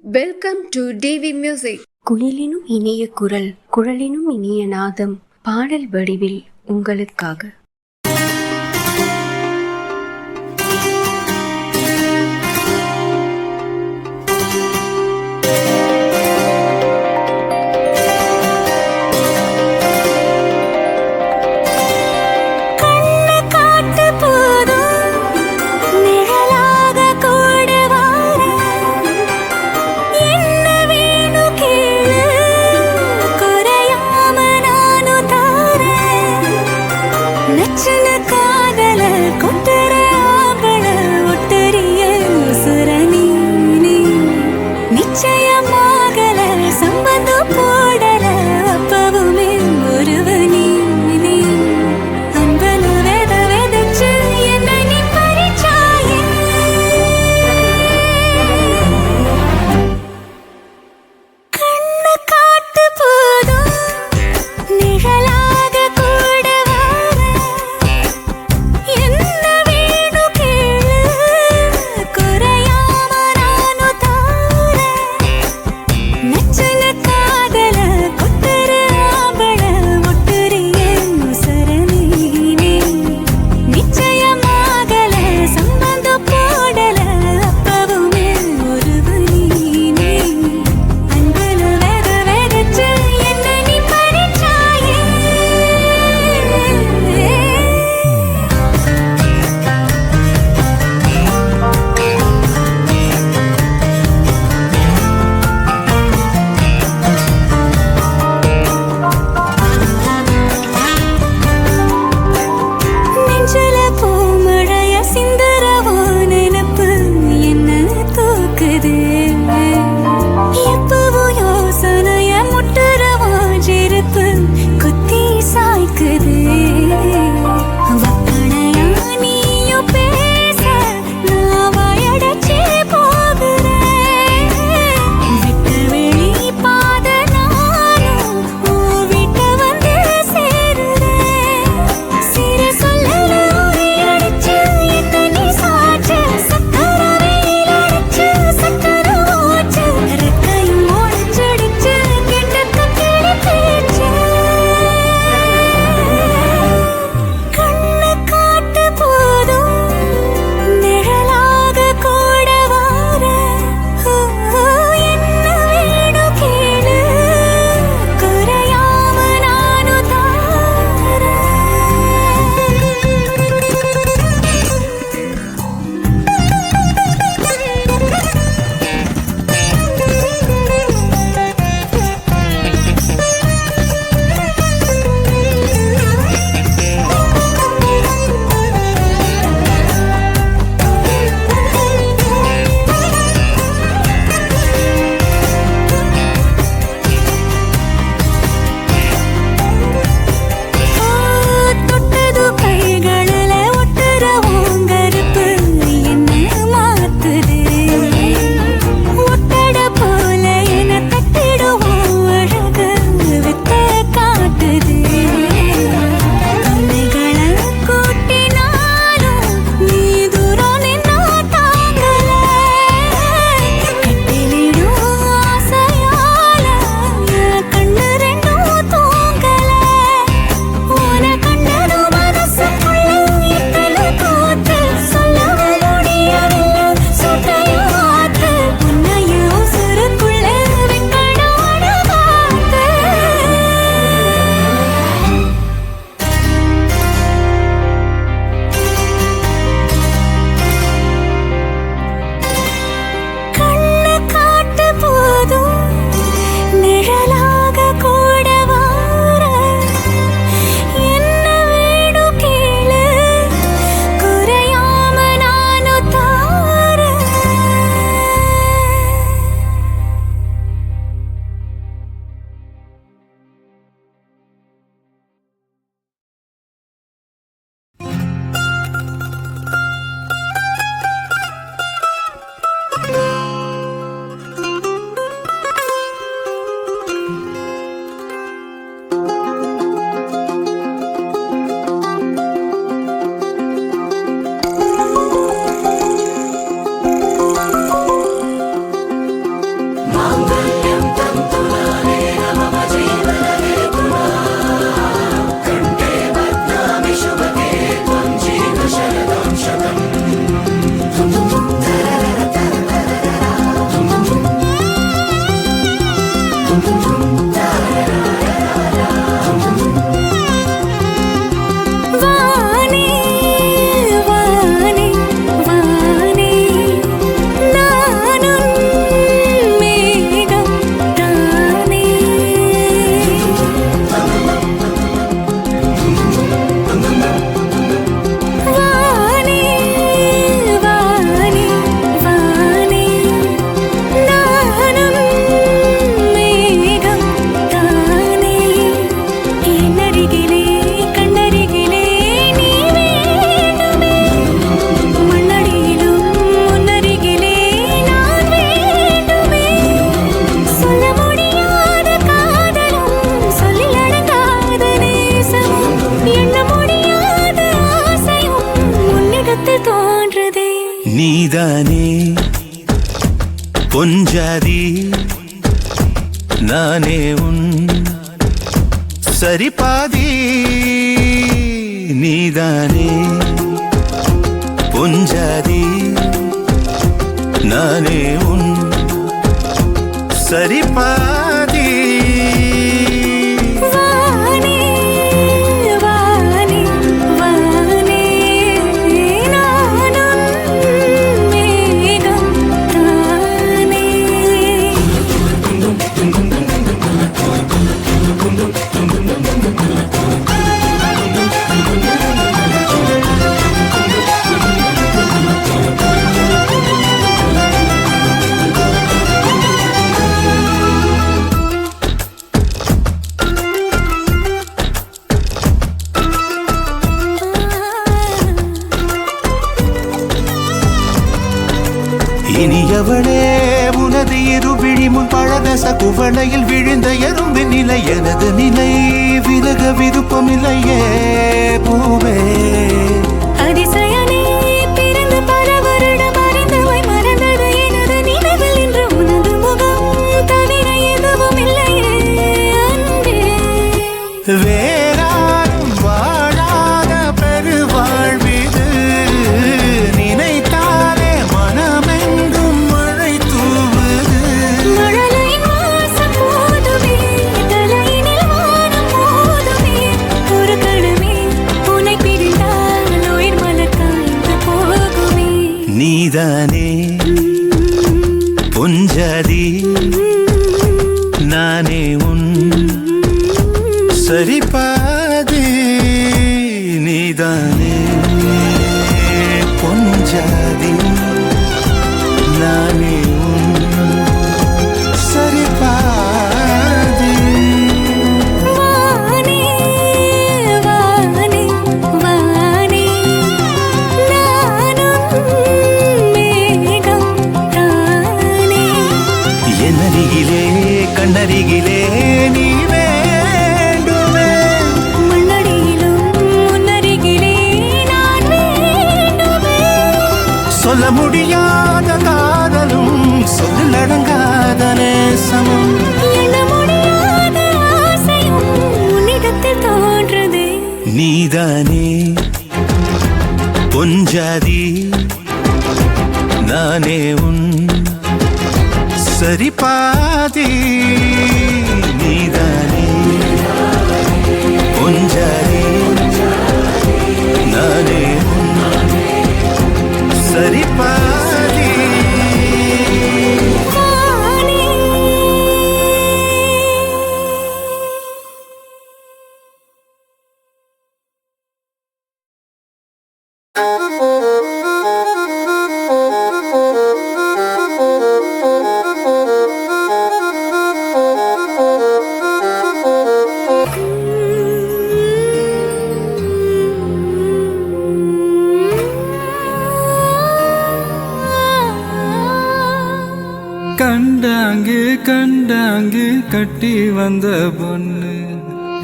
Welcome to TV music. குயிலினும் இனிய குரல், குழலினும் இனிய நாதம், பாடல் வடிவில் உங்களுக்காக. நீதானே பொஞ்சாதி நானே உன் சரிபாதி நீதானே பொஞ்சாதி நானே உன் சரிபாதி இனியவளே உனது இருவிழி முன் பழதச குவளையில் விழுந்த எறும்பின் நிலை எனது நிலை விலக விருப்பமில்லையே பூவே அதிசயனே பிறந்து பல வருடம் அறிந்தவை மறந்தது எனது நினைவில் இன்று உனது முகம் தவிர எதுவும் இல்லையே அன்பே வேறாரும் வாழாத பெருவாழ்விது நினைத்தாலே மனமெங்கும் மழை தூவுது மழலையின் வாசம் போதுமே தலையினில் வானம் போதுமே ஒரு கணமே உன்னை பிரிந்தால் உயிர் மலர் காய்ந்து போகுமே நீதானே பொஞ்சாதி நானே உன் சரிபாதி நீதானே பொஞ்சாதி நானே உன் சரிபாதி வானே வானே வானே நானும் மேகம் தானே என்னருகிலே கண்ணருகிலே நீ வேண்டுமே மண்ணடியிலும் முன்னருகிலே நான் வேண்டுமே சொல்ல முடியாத காதலும் சொல்லடங்காத நேசமும் எண்ண முடியாத ஆசையும் உன்னிடத்தில் தோன்றுதே நீதானே பொஞ்சாதி நானே உன் சரிபாதி நீதானே பொஞ்சாதி நானே உன் சரிபாதி வானே கண்டாங்கு கண்டாங்கு கட்டி வந்த பொண்ணு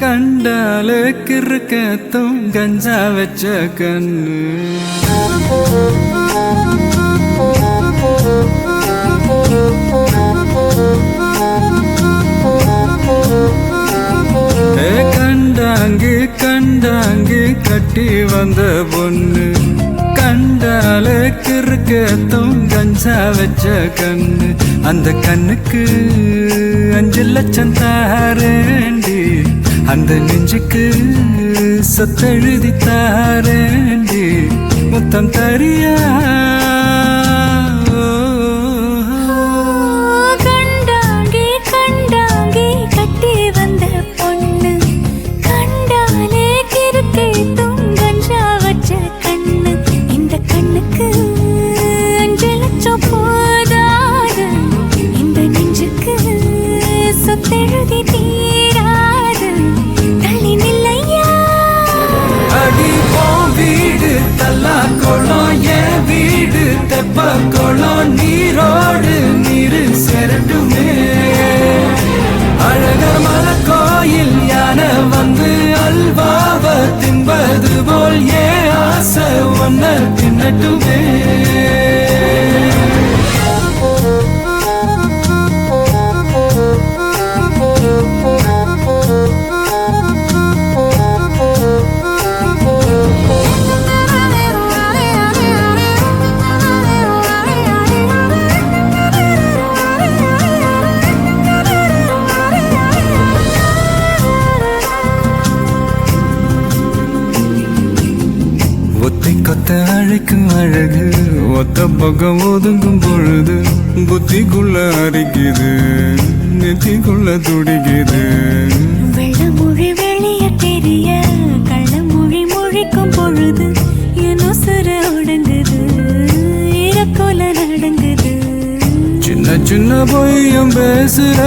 கண்டால கிறுக்கத்தும் கஞ்சா வச்ச கண்ணு வந்த பொண்ணு கண்டாலே கிறுக்கத்தும் கஞ்சா வச்ச கண்ணு அந்த கண்ணுக்கு 5 லட்சம் தாரேண்டி அந்த நெஞ்சுக்கு சொத்தெழுதி தாரேண்டி முத்தம் தரியா கண்டாங்கி கண்டாங்கி கட்டி வந்த பொண்ணு கண்டாலே கிறுக்கே கஞ்சா வச்ச கண்ணு இந்த கண்ணுக்கு 5 லட்சம் போதாது இந்த நெஞ்சுக்கு சொத்தெழுதி தீராது தள்ளி நில்லையா அடி போ வீடு தல்லா குளம் என் வீடு தெப்ப குளம் நீரோடு நீரு செரட்டுமே அழகர் மலை கோயில் யானை வந்து அல்வாவ தின்பது போல் ஏ ஆசை ஒன்ன தின்னட்டுமே ஒத்தை கொத்த அழைக்கும் அழகு ஒத்த பக்கம் ஒதுங்கும் பொழுது புத்திக்குள்ள அரிக்குது நெத்திக்குள்ள துடிக்குது வெள்ளமொழி வெளிய தெரிய கள்ளமொழி மொழிக்கும் பொழுது என் உசுர உடங்குது இறக்கோல நடங்குது சின்ன சின்ன பொய்யும் பேசுற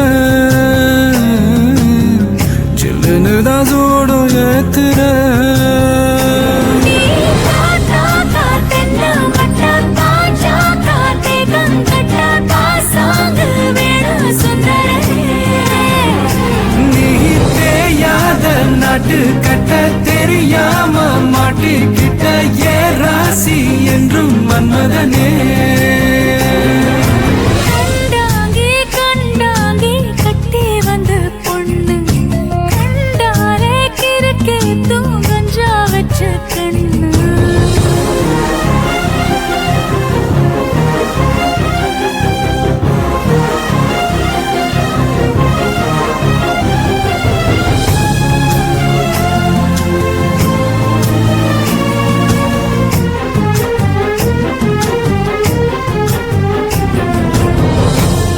சில்லுன்னு தான் சூடும் ஏத்துற நாட்டு கட்ட தெரியாம மாட்டிக்கிட்ட ஏ ராசி என்றும் மன்மதனே கண்டாங்கி கண்டாங்கி கட்டி வந்த பொண்ணு கண்டாலே கிறுக்கே கஞ்சா வச்ச கண்ணு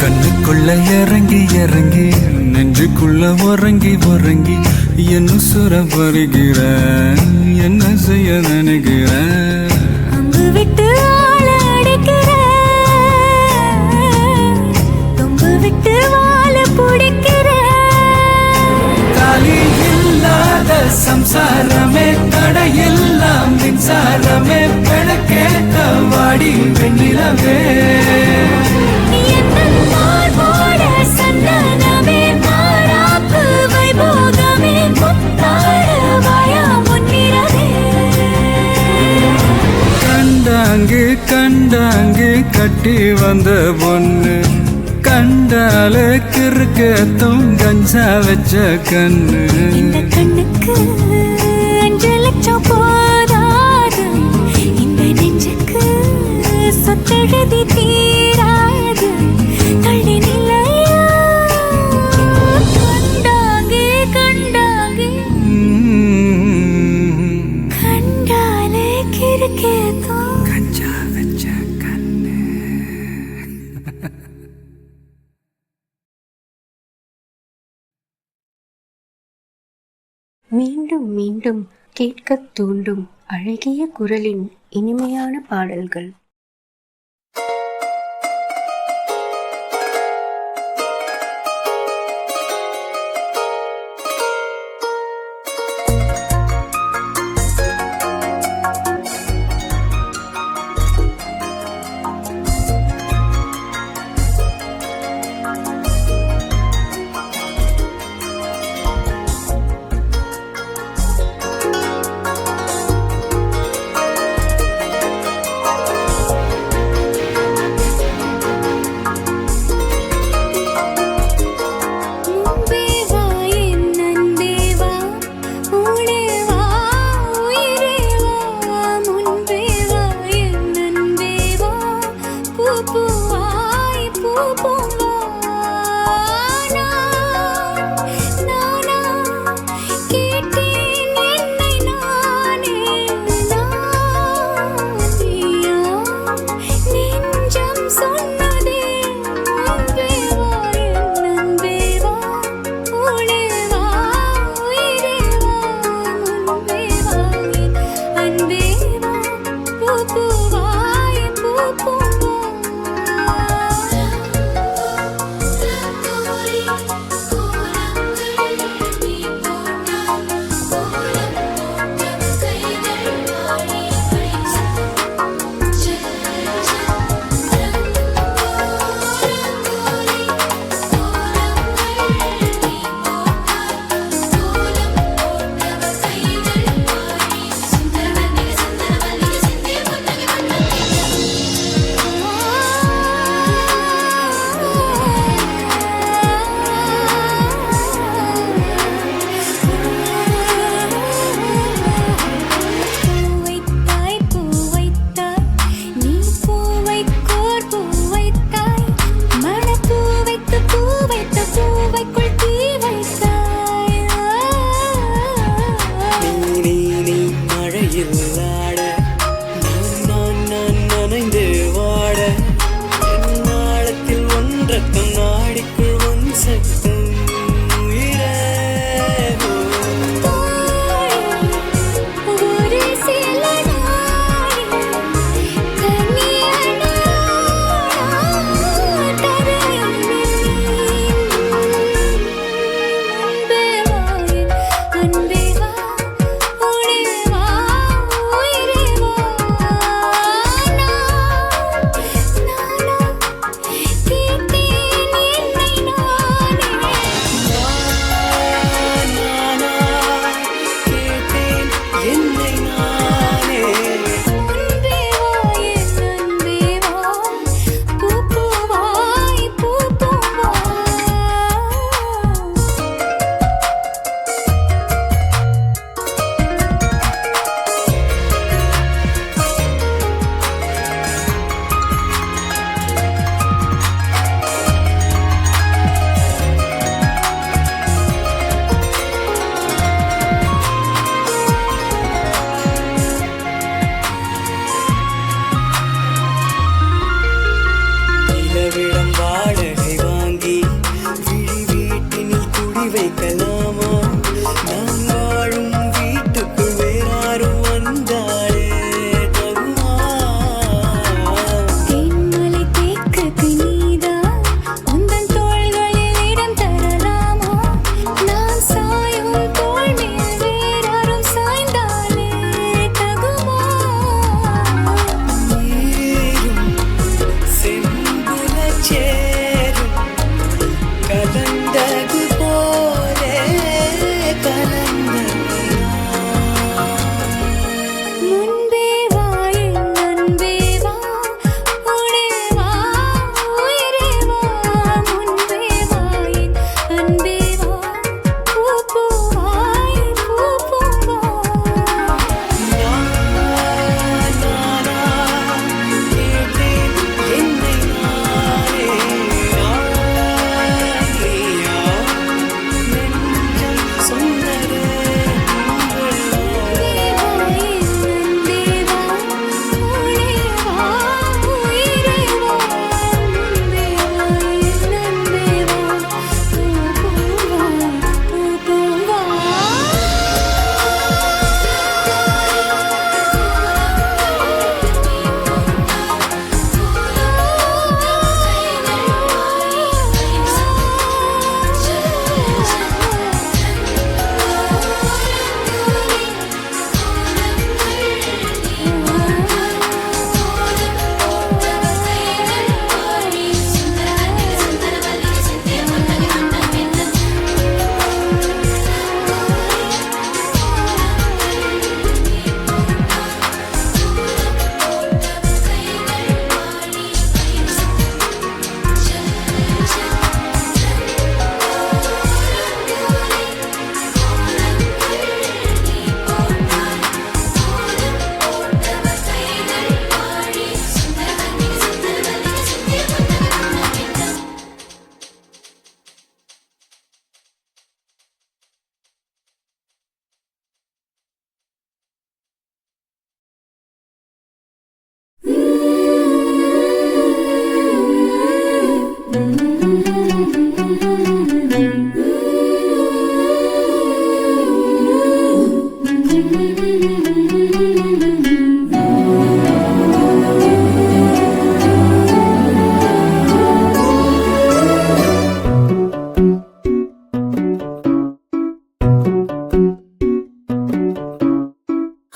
கண்ணுக்குள்ள இறங்கி இறங்கி நெஞ்சுக்குள்ள உறங்கி உறங்கி என்ன சுர பருகிற என்ன செய்ய நினைக்கிற அம்பு விட்டு ஆள அடிக்கிற தொம்பு விட்டு வாழ பிடிக்கிற தாலி இல்லாத சம்சாரமே தடையெல்லாம் மின்சாரமே பிழக்கேத்த வாடி வெண்ணிலவே கண்டாங்கு கண்டாங்கு கட்டி வந்த பொண்ணு கண்டாலே கிறுக்கத்தும் கஞ்சா வச்ச கண்ணு இந்த கண்ணுக்கு 5 லட்சம் போதாது இந்த நெஞ்சுக்கு சொத்தெழுதி தீராது தள்ளி நிலையா கண்டாங்கி கண்டாங்கி கண்டாலே கிறுக்கேதோ கஞ்சா வச்ச கண்ணு மீண்டும் மீண்டும் கேட்கத் தூண்டும் அழகிய குரலின் இனிமையான பாடல்கள். வைக்கலாமா நான் வாழும் வீட்டுக்குள் வேறாரும் வந்தாலே தகுமா தேன்மலை தேக்கத்து நீதா உந்தன் தோள்களில் இடம் தரலாமா நான் சாயும் தோள் மேல் வேறாரும் சாய்ந்தாலே தகுமா நீரும் செம்புலச் சேரும் கலந்தது போலே கலந்தது முன்பே வா என் அன்பே வா உடே வா உயிரே வா முன்பே வா என் அன்பே வா பூ பூவாய் பூ பூவா கேட்டேன் என்னை நானே ஆனியா நெஞ்சம் சொன்னதே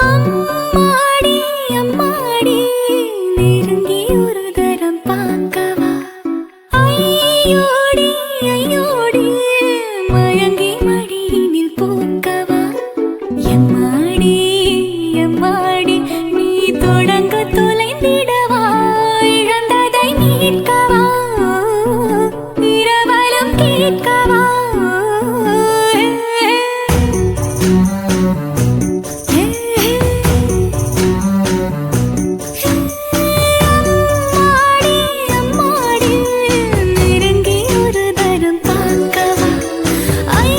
அம்மாடி அம்மாடி நெருங்கி ஒரு தரம் பார்க்கவா ஐயோடி ஐயோடி மயங்கி மடியினில் பூக்கவா எம்மாடி எம்மாடி நீ தொடங்க தொலைந்திடவா இழந்ததை மீட்கவா இரவலம் கேட்கவா அம்மாடி அம்மாடி நெருங்கி ஒரு தரம் பார்க்கவா ஐயோடி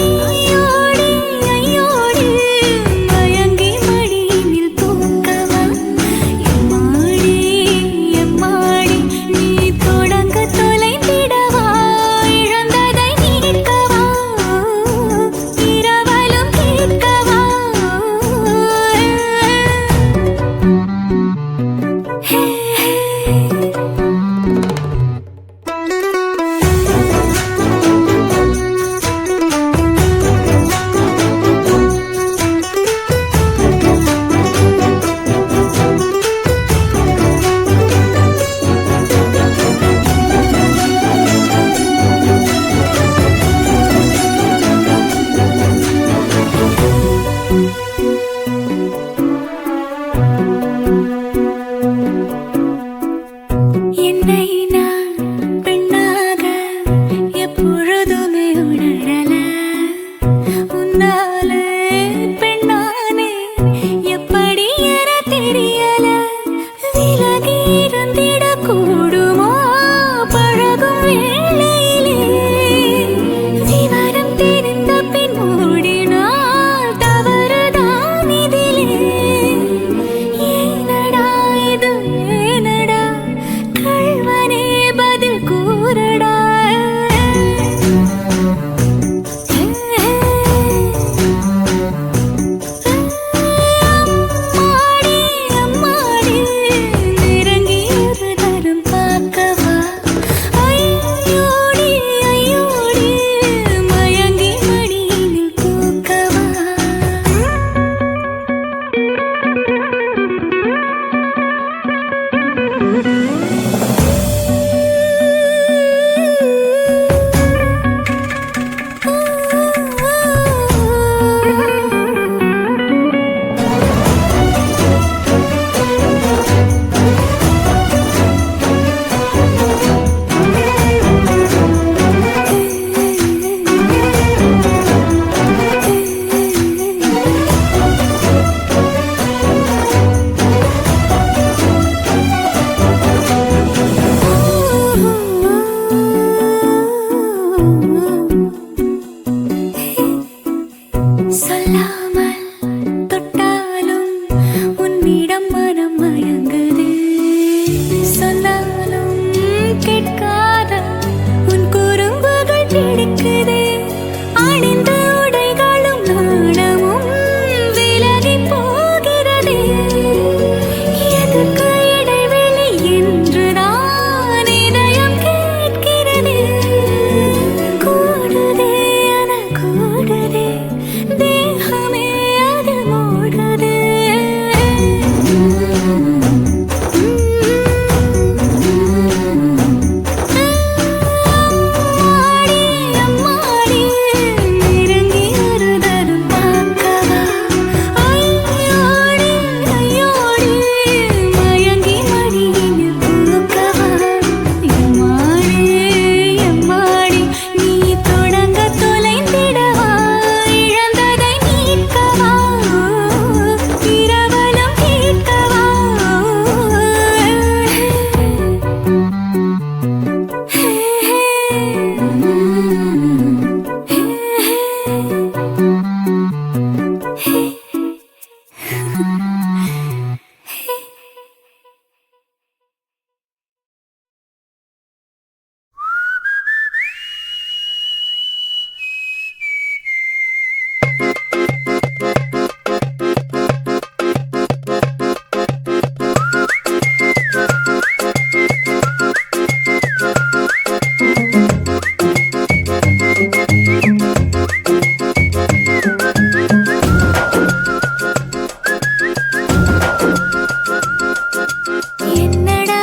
என்னடா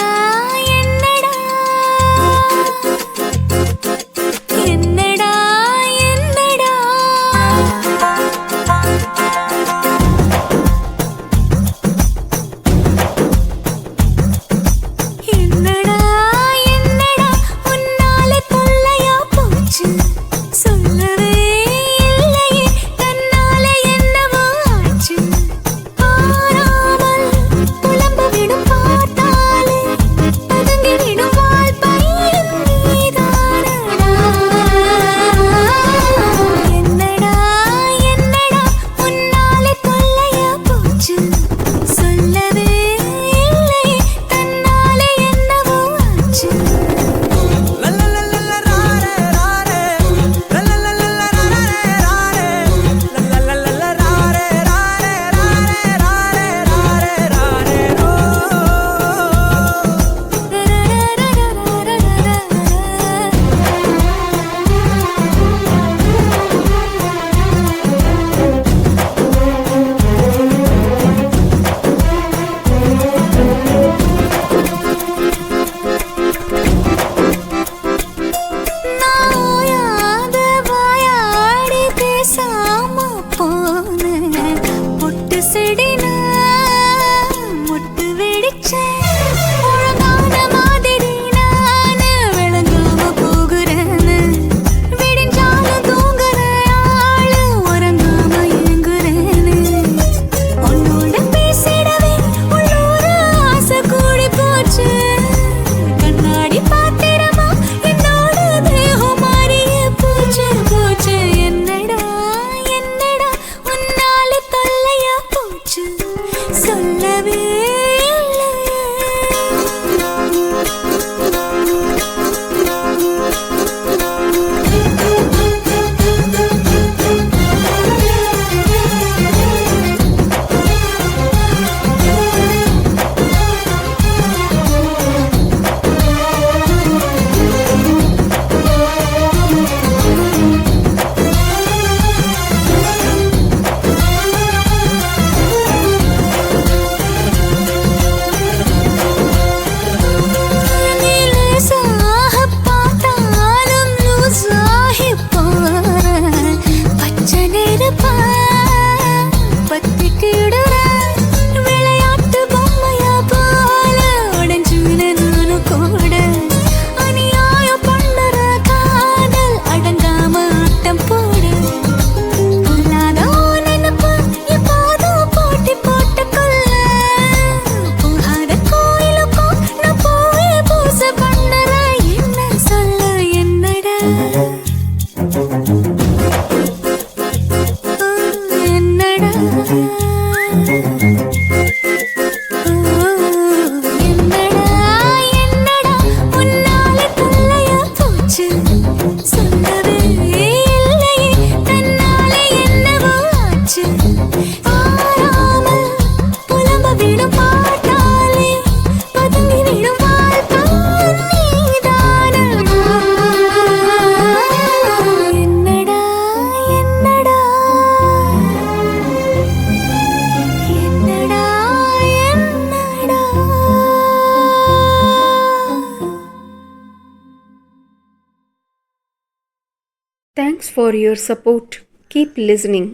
என்னடா என்னடா என்னடா என்னடா என்னடா உன்னால தொல்லையா போச்சு சொல்லவே இல்லையே தன்னால என்னவோ ஆச்சு பாராமல் புலம்ப விடும் பார்த்தாலே பதுங்கி விடும் வாழ்பையும் நீதானடா என்னடா என்னடா உன்னால தொல்லையா போச்சு சொல்லவே இல்லையே தன்னால என்னவோ ஆச்சு நாயாத வாயாடி பேசாம போனேன் பொட்டு செடினா முட்டு வெடிச்சேன் ஒழுங்கான மாதிரி நானு விளங்காம போகிறேன்னு விடிஞ்சாலும் தூங்குற ஆளு உறங்காம ஏங்குறேன்னு உன்னோட பேசிடவே உள்ளூர ஆசை கூடி போச்சு கண்ணாடி பாத்திரமா என்னோட தேகம் மாறிய போச்சு போச்சு என்னடா என்னடா உன்னால தொல்லையா போச்சு சொல்லவே நீ லேசாக பார்த்தாலும் லூசாகி போற பச்சை நெருப்பா பத்திக்கிடுற விளையாட்டு பொம்மையா போல உடஞ்சுன நானும் கூட அநியாயம் பண்ணுற காதல் அடங்காம ஆட்டம் போட பொல்லாத உன் நினைப்பு எப்போதும் போட்டி போட்டுக்கொள்ள போகாத கோயிலுக்கும் நான் போய் பூசை பண்ணுற என்ன சொல்ல என்னடா என்னடா என்னடா என்னடா உன்னால தொல்லையா போச்சு சொல்லவே இல்லையே தன்னால என்னவோ ஆச்சு பாராமல் புலம்ப விடும் பார்த்தாலே பதுங்கி விடும் வாழ்பையும் நீதானடா என்னடா என்னடா என்னடா என்னடா Thanks for your support. Keep listening.